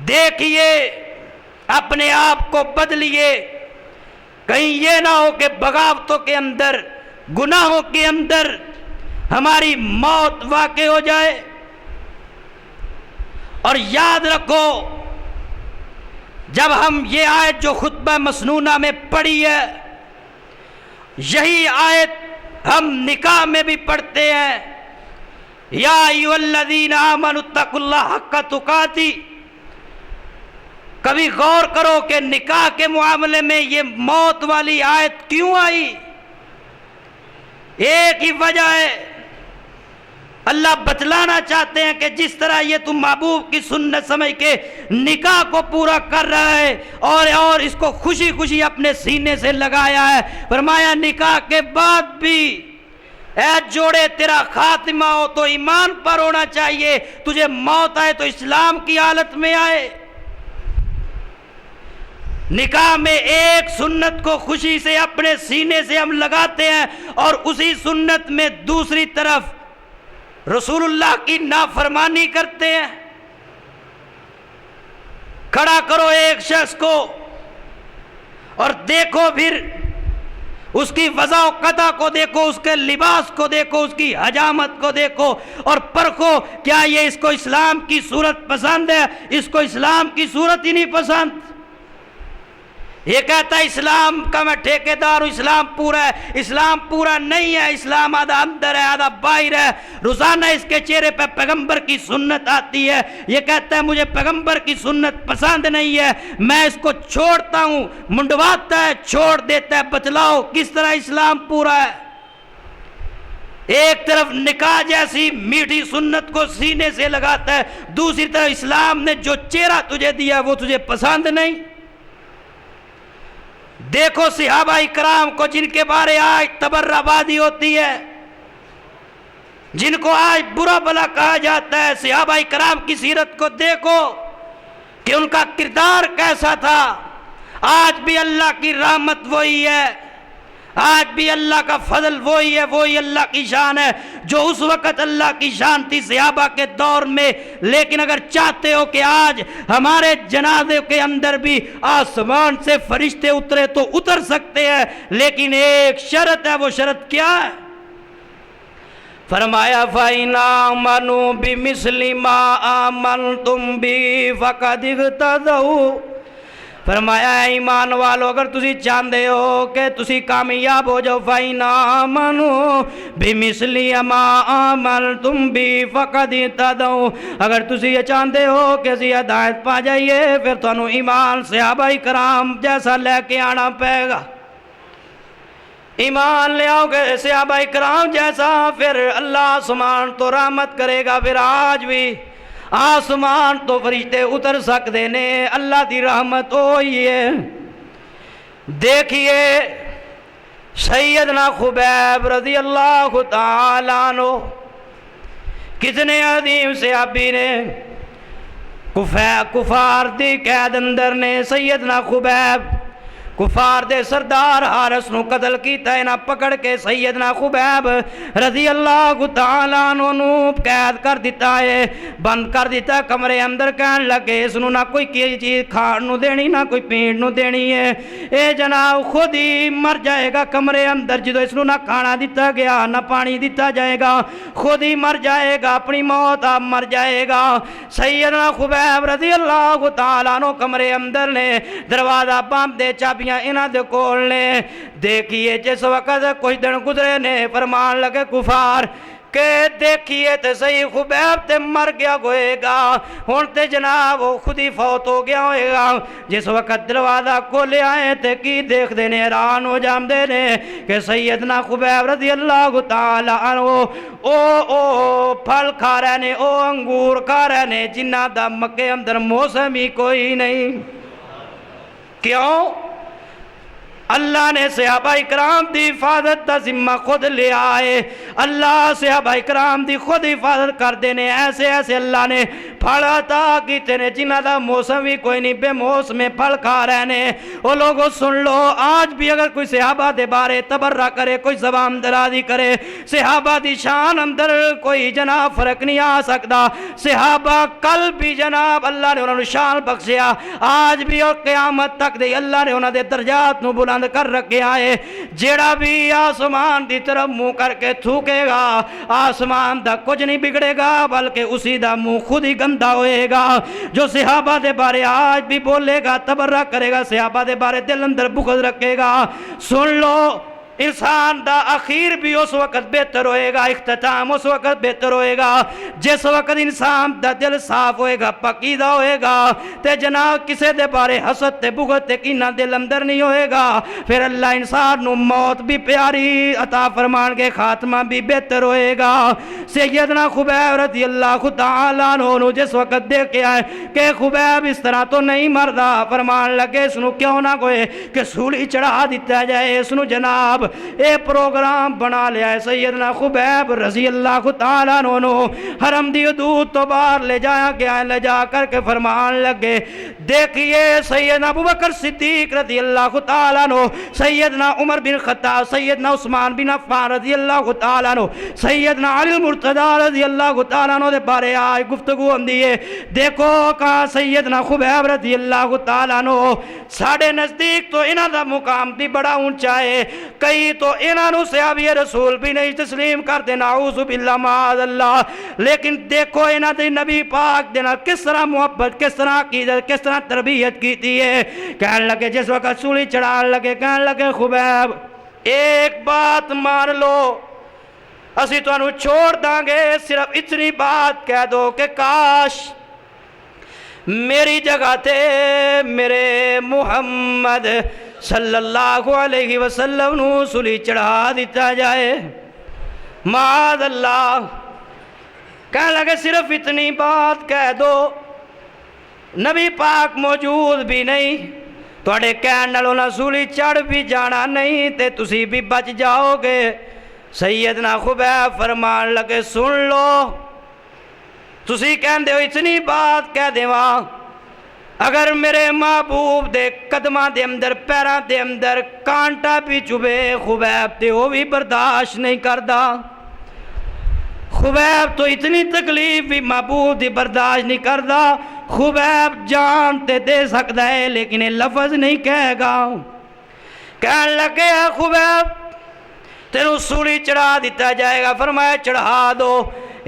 دیکھیے، اپنے آپ کو بدلیے، کہیں یہ نہ ہو کہ بغاوتوں کے اندر، گناہوں کے اندر ہماری موت واقع ہو جائے۔ اور یاد رکھو، جب ہم یہ آیت جو خطبہ مسنونہ میں پڑھی ہے، یہی آیت ہم نکاح میں بھی پڑھتے ہیں، یا ایھا الذین آمنوا اتقوا اللہ حق تقاتہ۔ کبھی غور کرو کہ نکاح کے معاملے میں یہ موت والی آیت کیوں آئی؟ ایک ہی وجہ ہے، اللہ بتلانا چاہتے ہیں کہ جس طرح یہ تم محبوب کی سنت سمجھ کے نکاح کو پورا کر رہا ہے اور اس کو خوشی خوشی اپنے سینے سے لگایا ہے، فرمایا نکاح کے بعد بھی اے جوڑے تیرا خاتمہ ہو تو ایمان پر ہونا چاہیے، تجھے موت آئے تو اسلام کی حالت میں آئے۔ نکاح میں ایک سنت کو خوشی سے اپنے سینے سے ہم لگاتے ہیں اور اسی سنت میں دوسری طرف رسول اللہ کی نافرمانی کرتے ہیں۔ کھڑا کرو ایک شخص کو اور دیکھو، پھر اس کی وضع و قطع کو دیکھو، اس کے لباس کو دیکھو، اس کی حجامت کو دیکھو اور پرکھو کیا یہ اس کو اسلام کی صورت پسند ہے؟ اس کو اسلام کی صورت ہی نہیں پسند۔ یہ کہتا ہے اسلام کا میں ٹھیکیدار ہوں، اسلام پورا ہے۔ اسلام پورا نہیں ہے، اسلام آدھا اندر ہے آدھا باہر ہے۔ روزانہ اس کے چہرے پہ پیغمبر کی سنت آتی ہے، یہ کہتا ہے مجھے پیغمبر کی سنت پسند نہیں ہے، میں اس کو چھوڑتا ہوں، منڈواتا ہے، چھوڑ دیتا ہے۔ بتلاؤ کس طرح اسلام پورا ہے؟ ایک طرف نکاح جیسی میٹھی سنت کو سینے سے لگاتا ہے، دوسری طرف اسلام نے جو چہرہ تجھے دیا وہ تجھے پسند نہیں۔ دیکھو صحابہ کرام کو جن کے بارے آج تبرہ بازی ہوتی ہے، جن کو آج برا بھلا کہا جاتا ہے، صحابہ کرام کی سیرت کو دیکھو کہ ان کا کردار کیسا تھا۔ آج بھی اللہ کی رحمت وہی ہے، آج بھی اللہ کا فضل وہی ہے، وہی اللہ کی شان ہے جو اس وقت اللہ کی شان تھی صحابہ کے دور میں۔ لیکن اگر چاہتے ہو کہ آج ہمارے جنازے کے اندر بھی آسمان سے فرشتے اترے تو اتر سکتے ہیں، لیکن ایک شرط ہے، وہ شرط کیا ہے؟ فرمایا فَإِنْ آمَنُوا بِمِثْلِ مَا آمَنْتُمْ بِهِ فَقَدِ اهْتَدَوْا۔ فرمایا اے ایمان والو، اگر تسی چاہتے ہو کہ تسی کامیاب ہو جاؤ، فَإِنْ آمَنُوا بِمِثْلِ مَا آمَنْتُمْ بِهِ فَقَدِ اهْتَدَوْا۔ اگر تسی یہ چاہتے ہو کہ اسی ہدایت پا جائیے، پھر تانوں ایمان صحابہ کرام جیسا لے کے آنا پائے گا۔ ایمان لے آؤ گے صحابہ کرام جیسا، پھر اللہ آسمان تو رحمت کرے گا۔ پھر آج بھی آسمان تو فرشتے اتر سکتے نے، اللہ دی رحمت ہوئی ہے۔ دیکھیے سیدنا خبیب رضی اللہ تعالیٰ عنہ کتنے عظیم صحابی نے، کفار دی قید اندر نے سیدنا خبیب کفار دے سردار حارس نو قتل کیتا ہے، نہ پکڑ کے سیدنا خبیب رضی اللہ تعالیٰ عنہ نو قید کر دیتا ہے، بند کر دیتا ہے کمرے اندر۔ کہن لگے اس نو نہ کوئی چیز کھان نو دینی، نہ کوئی پین نو دینی ہے، اے جناب خود ہی مر جائے گا کمرے اندر۔ جدو اس نو نہ کھانا دیتا گیا نہ پانی دیتا جائے گا، خود ہی مر جائے گا، اپنی موت آپ مر جائے گا۔ سیدنا خبیب رضی اللہ تعالیٰ عنہ کمرے اندر نے دروازہ بند دے، چابیاں انہاں دے کول نے۔ دیکھیے جس وقت کچھ دن گزرے نے، فرمان لگے کفار کہ دیکھیے تے صحیح خبیب تے مر گیا ہوئے گا، ہون تے جناب وہ خود ہی فوت ہو گیا ہوئے گا۔ جس وقت دروازہ کھولے آئے تے کی دیکھ دے نے، حیران ہو جام دے نے کہ سیدنا خبیب رضی اللہ تعالیٰ عنہ او پھل کھا رہے نے، او انگور کھا رہے نے جنہ دا مکے اندر موسم ہی کوئی نہیں۔ کیوں؟ اللہ نے صحابہ کرام دی حفاظت دا ذمہ خود لے آئے، اللہ صحابہ کرام دی خود حفاظت کر دینے۔ ایسے ایسے اللہ نے پھل عطا کیتے نے جنہ دا موسم بھی کوئی نہیں، بے موسم میں پھل کھا رہے نے۔ وہ لوگوں سن لو، آج بھی اگر کوئی صحابہ دے بارے تبرہ کرے، کوئی زبان درازی کرے، صحابہ دی شان اندر کوئی جناب فرق نہیں آ سکتا۔ صحابہ کل بھی جناب اللہ نے انہوں نے شان بخشیا، آج بھی اور قیامت تک دے اللہ نے انہوں نے درجات نو بلند کر رکھے آئے۔ جیڑا بھی آسمان دی طرف منہ کر کے تھوکے گا، آسمان دا کچھ نہیں بگڑے گا، بلکہ اسی دا منہ خود ہی گندہ ہوئے گا۔ جو صحابہ دے بارے آج بھی بولے گا، تبرہ کرے گا، صحابہ دے بارے دل اندر بغض رکھے گا، سن لو انسان دا اخیر بھی اس وقت بہتر ہوئے گا، اختتام اس وقت بہتر ہوئے گا جس وقت انسان دا دل صاف ہوئے گا، پاکیزہ ہوئے گا، تے جناب کسے دے بارے حسد تے بغض تے کینہ دل اندر نہیں ہوئے گا۔ پھر اللہ انسان نو موت بھی پیاری عطا فرمان کے، خاتمہ بھی بہتر ہوئے گا۔ سیدنا خبیب رضی اللہ تعالیٰ عنہ جس وقت دیکھے آئے کہ خبیب اس طرح تو نہیں مردہ، فرمان لگے اس نو کیوں نہ کوئے کہ سولی چڑھا دیتا جائے، اس نو جناب اے پروگرام بنا لیا ہے۔ سیدنا خبیب رضی اللہ تعالیٰ عنہ حرم دی حدود تو باہر لے جایا گیا، لے جا کر کے فرمان لگے دیکھیے سیدنا ابوبکر صدیق رضی اللہ تعالیٰ عنہ، سیدنا عمر بن خطاب، سیدنا عثمان بن عفان رضی اللہ تعالیٰ عنہ، سیدنا علی المرتضی رضی اللہ تعالیٰ عنہ دے بارے آج گفتگو ہوندی ہے۔ دیکھو کہا سیدنا خبیب رضی اللہ تعالیٰ عنہ ساڑھے نزدیک تو انہاں دا مقام دی بڑا اونچا ہے، کئی تو انہوں صحابی رسول بھی نہیں تسلیم کرتے، نعوذ باللہ معاذ اللہ، لیکن دیکھو انہوں نے نبی پاک دینا کس طرح محبت، کس طرح عقیدت، کس طرح تربیت کی تھی ہے۔ کہنے لگے جس وقت سولی چڑھان لگے، کہنے لگے خبیب ایک بات مان لو، اسی تو انہوں چھوڑ دانگے، صرف اتنی بات کہہ دو کہ کاش میری جگہ تھے میرے محمد صلی اللہ علیہ وسلم نو سولی چڑھا دیتا جائے۔ معاذ اللہ، کہنے لگے صرف اتنی بات کہہ دو، نبی پاک موجود بھی نہیں، تواڈے کہن نالوں نہ سولی چڑھ بھی جانا نہیں تے تسی بھی بچ جاؤ گے۔ سیدنا خبیب فرمان لگے سن لو، تسی کہندے ہو اتنی بات کہہ دیواں، اگر میرے محبوب دے قدماں دے اندر پیراں دے اندر کانٹا بھی چبے خبیب تے وہ بھی برداشت نہیں کردا۔ خبیب تو اتنی تکلیف بھی محبوب دی برداشت نہیں کردا، خبیب جان تے دے سکتا ہے لیکن یہ لفظ نہیں کہے گا۔ کہنے لگے خبیب تینوں سولی چڑھا دیتا جائے گا، فرمایا چڑھا دو۔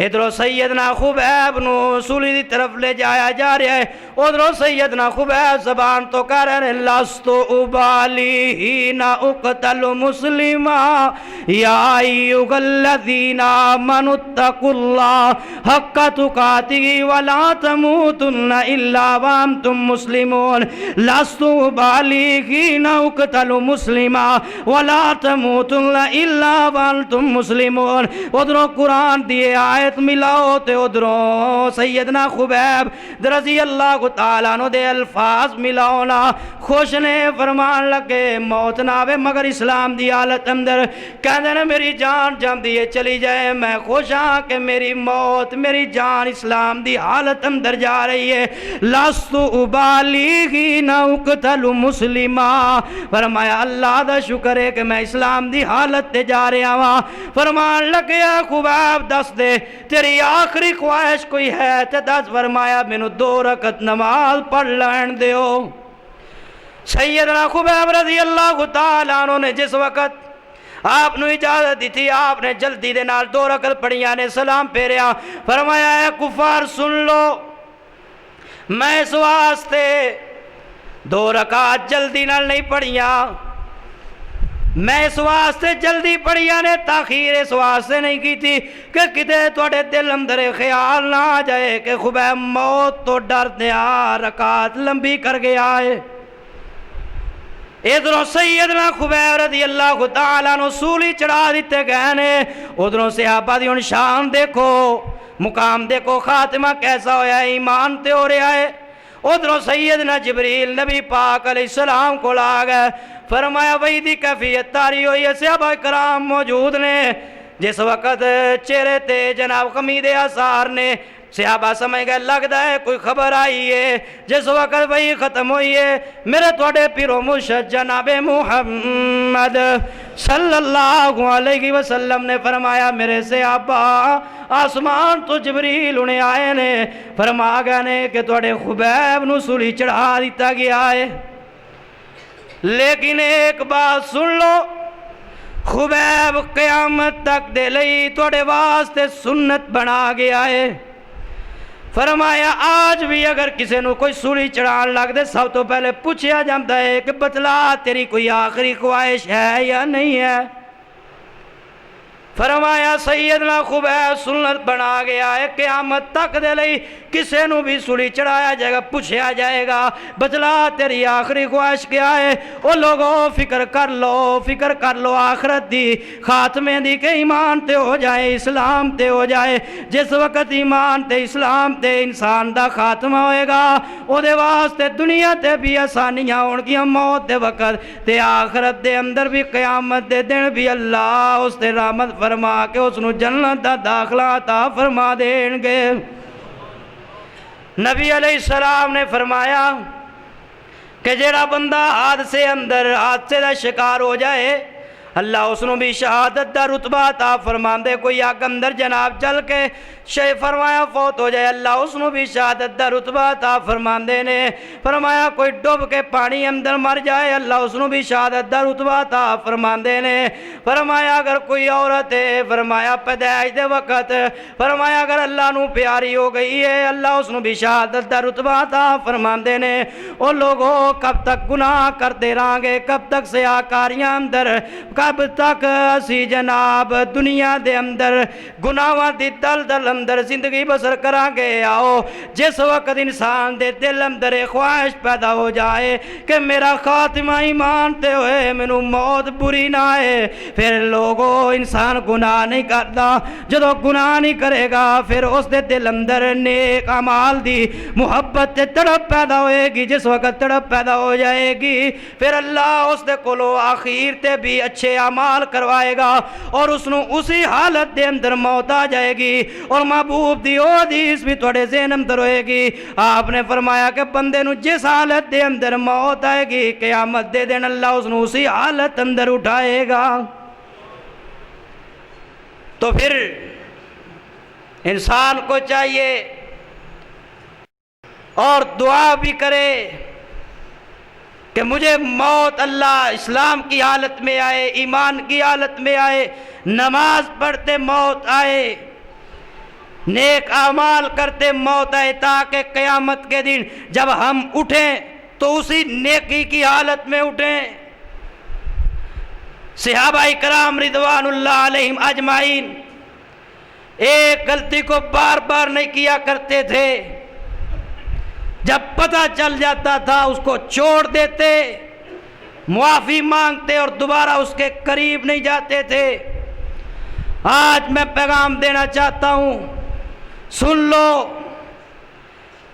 ادھروں سیدنا خبیب نو سولی دی طرف لے جایا جا رہا ہے، ادھروں سیدنا خبیب زبان تو کہہ رہے ہیں لست ابالی حین اقتل مسلما یا ایھا الذین آمنوا اتقوا اللہ حق تقاته ولا تموتن الا وانتم مسلمون۔ لست ابالی حین اقتل مسلما ولا تموتن الا وانتم مسلمون۔ ادھروں قرآن دیے آئے ملاؤ تے ادھروں سیدنا خبیب رضی اللہ تعالیٰ عنہ دے الفاظ ملاؤ نا۔ خوش نے فرمان لگے موت نہ آوے مگر اسلام دی حالت اندر، کہندے نے میری جان جاندی ہے چلی جائے، میں خوش ہاں کہ میری موت میری جان اسلام دی حالت اندر جا رہی ہے۔ لست ابالی حین اقتل مسلما، فرمایا اللہ دا شکر ہے کہ میں اسلام دی حالت تے جا رہا ہاں۔ فرمان لگے خبیب دس دے تیری آخری خواہش کوئی ہے تے دس۔ فرمایا مینوں 2 رکعت نماز پڑھ لین دیو۔ سیدنا خبیب رضی اللہ تعالیٰ عنہ نے جس وقت آپ نے اجازت دی تھی آپ نے جلدی دے نال 2 رکعت پڑھیاں نے سلام پھیریا۔ فرمایا اے کفار سن لو، میں اس واسطے 2 رکعت جلدی نال نہیں پڑھیاں، میں اس واسطے جلدی پڑھیاں نے تاخیر اس واسطے نہیں کی تھی کہ کتے توڑے دل اندر خیال نہ آ جائے کہ خبیب موت تو ڈر دیا رکعت لمبی کر گیا ہے۔ ادھروں سیدنا خبیب رضی اللہ تعالیٰ عنہ سولی چڑھا دیتے گئے نے، ادھروں صحابہ دی ان شان دیکھو، مقام دیکھو، خاتمہ کیسا ہویا ہے، ایمان تے ہو رہا ہے۔ ادھروں سیدنا جبریل نبی پاک علیہ السلام کو لا گئے، فرمایا وہی دی کیفیت تاری ہوئی ہے، صحابہ کرام موجود نے، جس وقت چہرے تے جناب خمید آثار نے، صحابہ سمجھ گئے لگتا ہے کوئی خبر آئی ہے۔ جس وقت وہی ختم ہوئی ہے میرے توڑے پیرو مرشد جناب محمد صلی اللہ علیہ وسلم نے فرمایا میرے صحابہ آسمان تو جبریل انہیں آئے نے، فرما گئے نے کہ توڑے خبیب نو سولی چڑھا دیتا گیا ہے، لیکن ایک بات سن لو، خبیب قیامت تک دے لئی توڑے واسطے سنت بنا گیا ہے۔ فرمایا آج بھی اگر کسی نو کوئی سولی چڑھان لگ دے سب تو پہلے پوچھیا جاتا ہے کہ بتلا تیری کوئی آخری خواہش ہے یا نہیں ہے۔ فرمایا سیدنا خبیب سنت بنا گیا ہے، قیامت تک دے لئی کسے نو بھی سولی چڑھایا جائے گا، پوچھیا جائے گا بتلا تیری آخری خواہش کیا ہے۔ او لوگوں فکر کر لو آخرت دی، خاتمے دی کہ ایمان تے ہو جائے، اسلام تے ہو جائے۔ جس وقت ایمان تے اسلام تے انسان دا خاتمہ ہوئے گا او دے واسطے دنیا تے بھی آسانیاں ہون گیاں، موت دے وقت تے آخرت دے اندر بھی قیامت دے دن بھی اللہ اس تے رحمت فرما کے اس نو جنت دا داخلہ عطا فرما دیں گے۔ نبی علیہ السلام نے فرمایا کہ جیڑا بندہ حادثے دا شکار ہو جائے اللہ اس نو بھی شہادت دا رتبہ عطا فرما دے۔ کوئی آگ اندر جناب چل کے فرمایا فوت ہو جائے اللہ اس نو بھی شہادت دا رتبہ عطا فرما دے نے۔ فرمایا کوئی ڈوب کے پانی اندر مر جائے اللہ اس نو بھی شہادت دا رتبہ عطا فرما دے نے۔ فرمایا اگر کوئی عورت ہے فرمایا پیدائش دے وقت فرمایا اگر اللہ نو پیاری ہو گئی ہے اللہ اس نو بھی شہادت دا رتبہ عطا فرما دے نے۔ او لوگوں کب تک گناہ کرتے رہیں گے، کب تک سیاکاریاں اندر کب تک اسی جناب دنیا دے اندر گناہاں دی دلدل اندر زندگی بسر کران گے؟ آؤ جس وقت انسان دے دل اندر ایک خواہش پیدا ہو جائے کہ میرا خاتمہ ایمان تے ہوئے مینوں موت بری نہ ہے، پھر لوگوں انسان گناہ نہیں کرتا، جدو گناہ نہیں کرے گا پھر اس دے دل اندر نیک اعمال دی محبت تے تڑپ پیدا ہوئے گی۔ جس وقت تڑپ پیدا ہو جائے گی پھر اللہ اس دے کولو آخیر تے بھی اچھے اعمال کروائے گا اور اس نو اسی حالت دے اندر موت آ جائے گی۔ اور محبوب دی او حدیث بھی تھوڑے ذہن اندر ہوئے گی، آپ نے فرمایا کہ بندے نو جس حالت دے اندر موت آئے گی قیامت دے دن اللہ اس نو اسی حالت اندر اٹھائے گا۔ تو پھر انسان کو چاہیے اور دعا بھی کرے کہ مجھے موت اللہ اسلام کی حالت میں آئے، ایمان کی حالت میں آئے، نماز پڑھتے موت آئے، نیک اعمال کرتے موت آئے، تاکہ قیامت کے دن جب ہم اٹھیں تو اسی نیکی کی حالت میں اٹھیں۔ صحابہ کرام رضوان اللہ علیہم اجمعین ایک غلطی کو بار بار نہیں کیا کرتے تھے، جب پتہ چل جاتا تھا اس کو چھوڑ دیتے، معافی مانگتے اور دوبارہ اس کے قریب نہیں جاتے تھے۔ آج میں پیغام دینا چاہتا ہوں، سن لو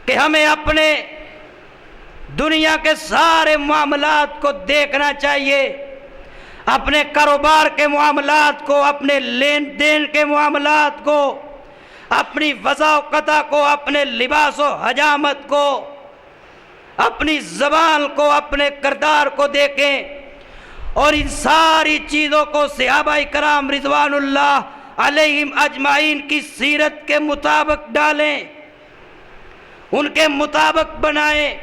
کہ ہمیں اپنے دنیا کے سارے معاملات کو دیکھنا چاہیے، اپنے کاروبار کے معاملات کو، اپنے لین دین کے معاملات کو، اپنی وضع و قطع کو، اپنے لباس و حجامت کو، اپنی زبان کو، اپنے کردار کو دیکھیں اور ان ساری چیزوں کو صحابہ کرام رضوان اللہ علیہم اجمعین کی سیرت کے مطابق ڈالیں، ان کے مطابق بنائیں۔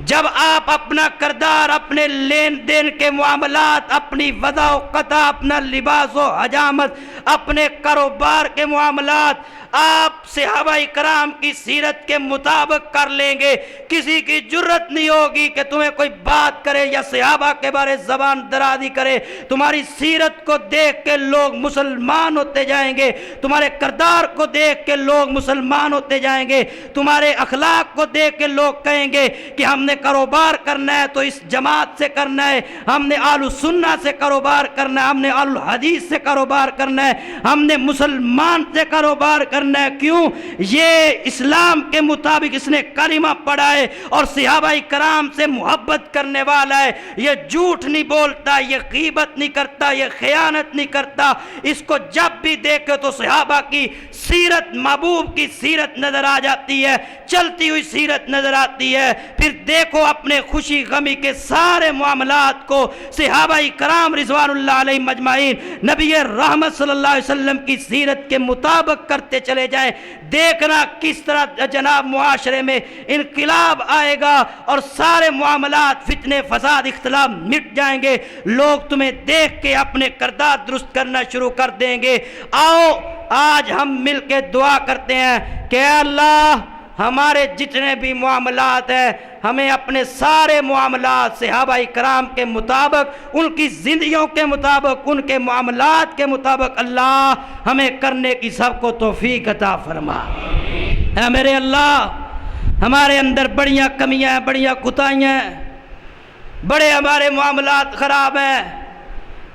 جب آپ اپنا کردار، اپنے لین دین کے معاملات، اپنی وضع و قطع، اپنا لباس و حجامت، اپنے کاروبار کے معاملات آپ صحابہ کرام کی سیرت کے مطابق کر لیں گے، کسی کی جرت نہیں ہوگی کہ تمہیں کوئی بات کرے یا صحابہ کے بارے زبان درازی کرے۔ تمہاری سیرت کو دیکھ کے لوگ مسلمان ہوتے جائیں گے، تمہارے کردار کو دیکھ کے لوگ مسلمان ہوتے جائیں گے، تمہارے اخلاق کو دیکھ کے لوگ کہیں گے کہ ہم نے کاروبار کرنا ہے تو اس جماعت سے کرنا ہے، ہم نے اہل سنہ سے کاروبار کرنا ہے، ہم نے اہل حدیث سے کاروبار کرنا ہے، ہم نے مسلمان سے کاروبار کرنا ہے۔ کیوں؟ یہ اسلام کے مطابق اس نے کلمہ پڑھا ہے اور صحابہ کرام سے محبت کرنے والا ہے، یہ جھوٹ نہیں بولتا، یہ غیبت نہیں کرتا، یہ خیانت نہیں کرتا۔ اس کو جب بھی دیکھے تو صحابہ کی سیرت، محبوب کی سیرت نظر آ جاتی ہے، چلتی ہوئی سیرت نظر آتی ہے۔ پھر دیکھو اپنے خوشی غمی کے سارے معاملات کو صحابہ کرام رضوان اللہ علیہم اجمعین نبی رحمت صلی اللہ علیہ وسلم کی سیرت کے مطابق کرتے چلے جائیں، دیکھنا کس طرح جناب معاشرے میں انقلاب آئے گا اور سارے معاملات، فتنے، فساد، اختلاف مٹ جائیں گے، لوگ تمہیں دیکھ کے اپنے کردار درست کرنا شروع کر دیں گے۔ آؤ آج ہم مل کے دعا کرتے ہیں کہ اے اللہ ہمارے جتنے بھی معاملات ہیں ہمیں اپنے سارے معاملات صحابہ کرام کے مطابق، ان کی زندگیوں کے مطابق، ان کے معاملات کے مطابق اللہ ہمیں کرنے کی سب کو توفیق عطا فرما۔ اے میرے اللہ، ہمارے اندر بڑیاں کمیاں ہیں، بڑیاں کوتاہیاں ہیں، بڑے ہمارے معاملات خراب ہیں۔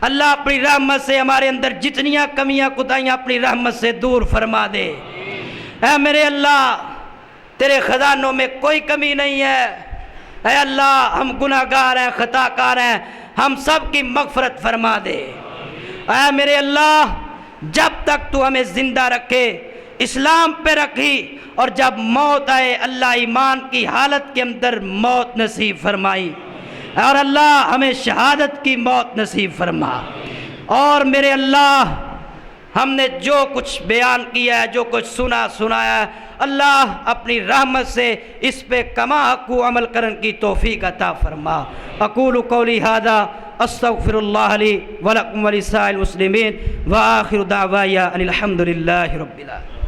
اللہ اپنی رحمت سے ہمارے اندر جتنیاں کمیاں کوتاہیاں اپنی رحمت سے دور فرما دے۔ اے میرے اللہ، تیرے خزانوں میں کوئی کمی نہیں ہے۔ اے اللہ، ہم گناہ گار ہیں، خطا کار ہیں، ہم سب کی مغفرت فرما دے۔ اے میرے اللہ، جب تک تو ہمیں زندہ رکھے، اسلام پہ رکھی، اور جب موت آئے اللہ ایمان کی حالت کے اندر موت نصیب فرمائی، اور اللہ ہمیں شہادت کی موت نصیب فرما۔ اور میرے اللہ، ہم نے جو کچھ بیان کیا ہے، جو کچھ سنایا ہے، اللہ اپنی رحمت سے اس پہ کما حق عمل کرن کی توفیق عطا فرما۔ اقول قولی ھذا استغفر اللہ لی ولکم ولسائر المسلمین وآخر دعوایا ان الحمد للہ رب العالمین۔